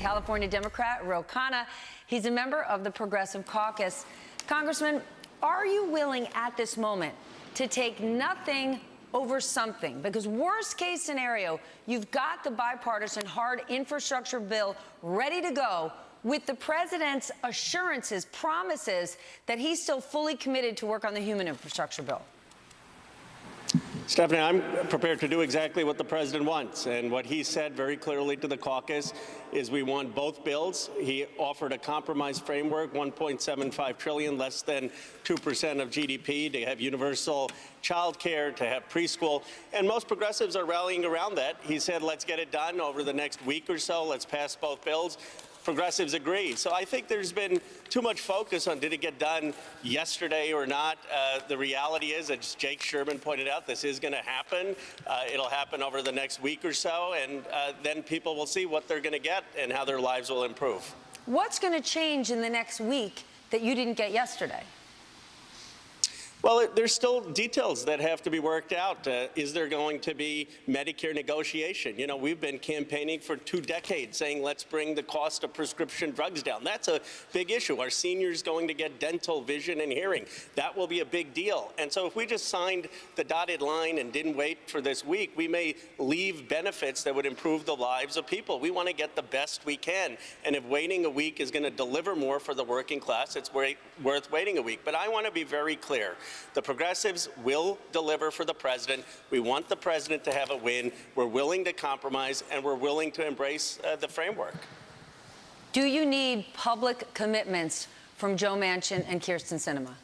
California Democrat Ruhle Khanna. He's a member of the Progressive Caucus. Congressman, are you willing at this moment to take nothing over something? Because worst case scenario, you've got the bipartisan hard infrastructure bill ready to go with the president's assurances, promises that he's still fully committed to work on the human infrastructure bill. Stephanie, I'm prepared to do exactly what the president wants. And what he said very clearly to the caucus is we want both bills. He offered a compromise framework, $1.75 trillion, less than 2% of GDP, to have universal child care, to have preschool. And most progressives are rallying around that. He said, let's get it done over the next week or so. Let's pass both bills. Progressives agree. So I think there's been too much focus on did it get done yesterday or not. The reality is, as Jake Sherman pointed out, this is going to happen. It'll happen over the next week or so, and then people will see what they're going to get and how their lives will improve. What's going to change in the next week that you didn't get yesterday? Well, there's still details that have to be worked out. Is there going to be Medicare negotiation? You know, we've been campaigning for 2 decades saying let's bring the cost of prescription drugs down. That's a big issue. Our seniors going to get dental, vision, and hearing. That will be a big deal. And so if we just signed the dotted line and didn't wait for this week, we may leave benefits that would improve the lives of people. We want to get the best we can. And if waiting a week is going to deliver more for the working class, it's worth waiting a week. But I want to be very clear. The progressives will deliver for the president. We want the president to have a win. We're willing to compromise, and we're willing to embrace the framework. Do you need public commitments from Joe Manchin and Kyrsten Sinema?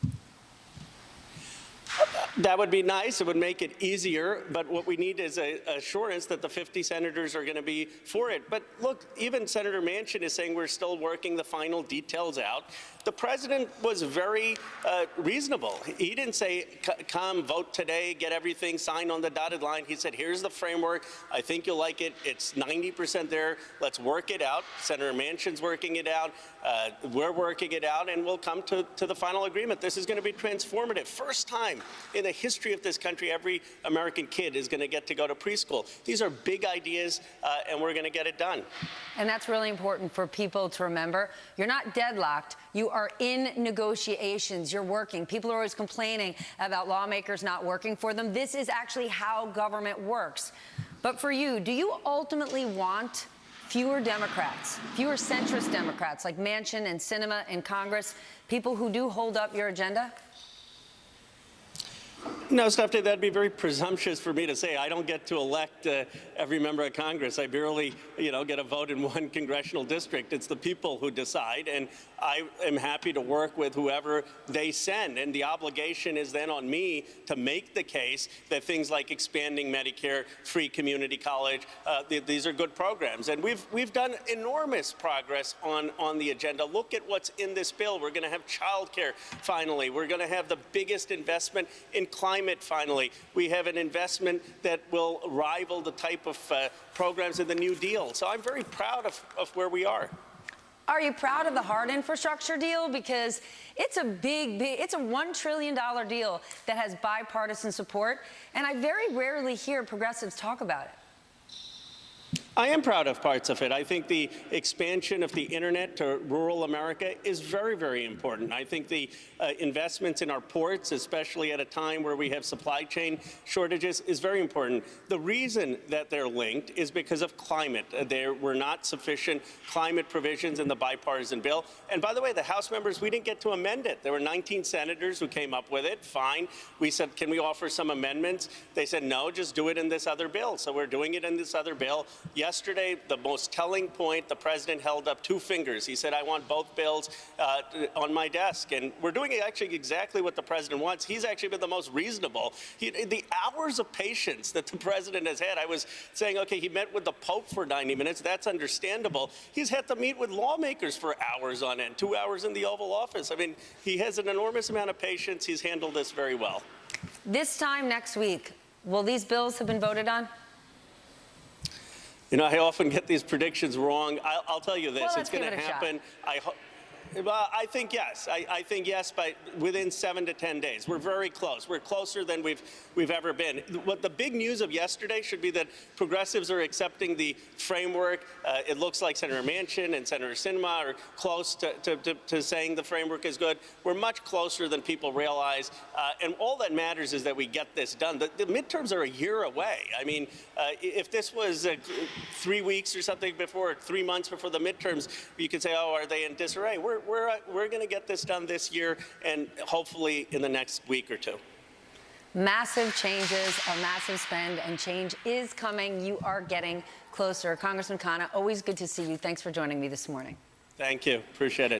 That would be nice. It would make it easier. But what we need is an assurance that the 50 senators are going to be for it. But look, even Senator Manchin is saying we're still working the final details out. The president was very reasonable. He didn't say, come, vote today, get everything signed on the dotted line. He said, here's the framework. I think you'll like it. It's 90% there. Let's work it out. Senator Manchin's working it out. We're working it out, and we'll come to the final agreement. This is going to be transformative. First time in the history of this country, every American kid is going to get to go to preschool. These are big ideas, and we're going to get it done. And that's really important for people to remember. You're not deadlocked. You are in negotiations. You're working. People are always complaining about lawmakers not working for them. This is actually how government works. But for you, do you ultimately want fewer Democrats, fewer centrist Democrats like Manchin and Sinema in Congress, people who do hold up your agenda? No, Stephanie, that'd be very presumptuous for me to say. I don't get to elect every member of Congress. I barely, get a vote in one congressional district. It's the people who decide, and I am happy to work with whoever they send. And the obligation is then on me to make the case that things like expanding Medicare, free community college, these are good programs. And we've done enormous progress on the agenda. Look at what's in this bill. We're going to have child care finally. We're going to have the biggest investment in climate finally. We have an investment that will rival the type of programs in the New Deal. So I'm very proud of where we are. Are you proud of the hard infrastructure deal? Because it's a it's a $1 trillion deal that has bipartisan support, and I very rarely hear progressives talk about it. I am proud of parts of it. I think the expansion of the internet to rural America is very, very important. I think the investments in our ports, especially at a time where we have supply chain shortages, is very important. The reason that they're linked is because of climate. There were not sufficient climate provisions in the bipartisan bill. And by the way, the House members, we didn't get to amend it. There were 19 senators who came up with it. Fine. We said, can we offer some amendments? They said, no, just do it in this other bill. So we're doing it in this other bill. Yesterday, the most telling point, the president held up 2 fingers. He said, I want both bills on my desk. And we're doing actually exactly what the president wants. He's actually been the most reasonable. The hours of patience that the president has had, I was saying, okay, he met with the Pope for 90 minutes. That's understandable. He's had to meet with lawmakers for hours on end, 2 hours in the Oval Office. I mean, he has an enormous amount of patience. He's handled this very well. This time next week, will these bills have been voted on? I often get these predictions wrong. I'll tell you this. Well, it's going to happen. Well, I think yes. I think yes, but within 7 to 10 days. We're very close. We're closer than we've ever been. What the big news of yesterday should be that progressives are accepting the framework. It looks like Senator Manchin and Senator Sinema are close to saying the framework is good. We're much closer than people realize. And all that matters is that we get this done. The midterms are a year away. I mean, if this was 3 weeks or something before, 3 months before the midterms, you could say, oh, are they in disarray? We're going to get this done this year and hopefully in the next week or two. Massive changes, a massive spend, and change is coming. You are getting closer. Congressman Khanna, always good to see you. Thanks for joining me this morning. Thank you. Appreciate it.